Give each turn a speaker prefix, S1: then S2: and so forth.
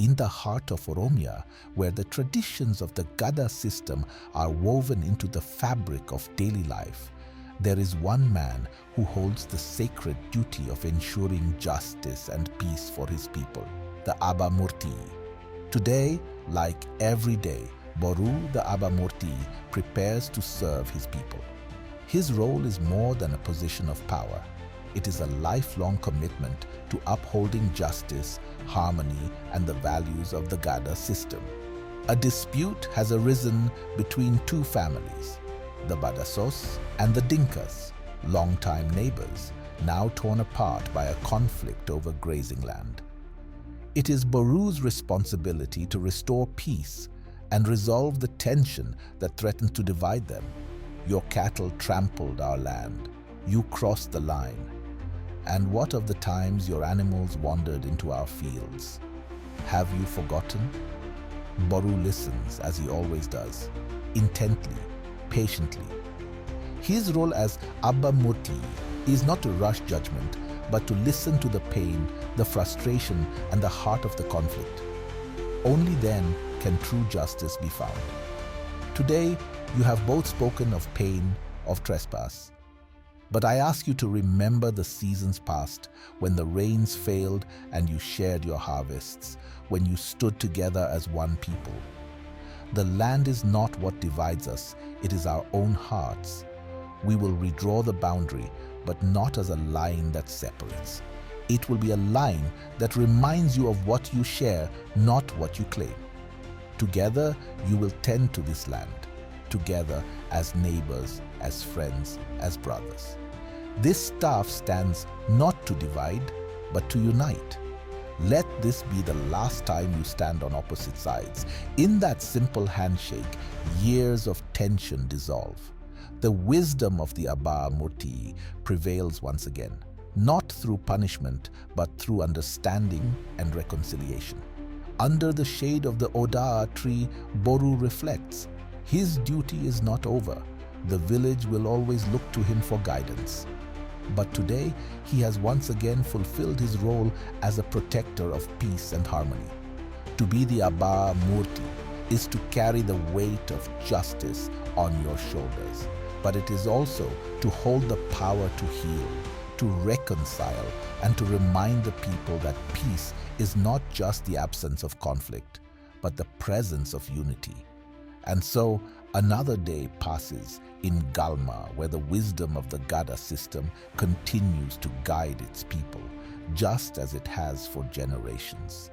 S1: in the heart of Oromia, where the traditions of the Gadaa system are woven into the fabric of daily life, there is one man who holds the sacred duty of ensuring justice and peace for his people, the Abbaa Murtii. Today, like every day, Boru, the Abbaa Murtii, prepares to serve his people. His role is more than a position of power. It is a lifelong commitment to upholding justice, harmony, and the values of the Gadaa system. A dispute has arisen between two families, the Badasos and the Dinkas, longtime neighbors, now torn apart by a conflict over grazing land. It is Boru's responsibility to restore peace and resolve the tension that threatens to divide them. Your cattle trampled our land. You crossed the line. And what of the times your animals wandered into our fields? Have you forgotten? Boru listens, as he always does, intently, patiently. His role as Abbaa Murtii is not to rush judgment, but to listen to the pain, the frustration, and the heart of the conflict. Only then can true justice be found. Today, you have both spoken of pain, of trespass. But I ask you to remember the seasons past, when the rains failed and you shared your harvests, when you stood together as one people. The land is not what divides us, it is our own hearts. We will redraw the boundary, but not as a line that separates. It will be a line that reminds you of what you share, not what you claim. Together, you will tend to this land. Together, as neighbors, as friends, as brothers. This staff stands not to divide, but to unite. Let this be the last time you stand on opposite sides. In that simple handshake, years of tension dissolve. The wisdom of the Abbaa Murtii prevails once again, not through punishment, but through understanding and reconciliation. Under the shade of the Odaa tree, Boru reflects. His duty is not over. The village will always look to him for guidance. But today, he has once again fulfilled his role as a protector of peace and harmony. To be the Abbaa Murtii is to carry the weight of justice on your shoulders. But it is also to hold the power to heal, to reconcile, and to remind the people that peace is not just the absence of conflict, but the presence of unity. And so, another day passes in Galma, where the wisdom of the Gadaa system continues to guide its people, just as it has for generations.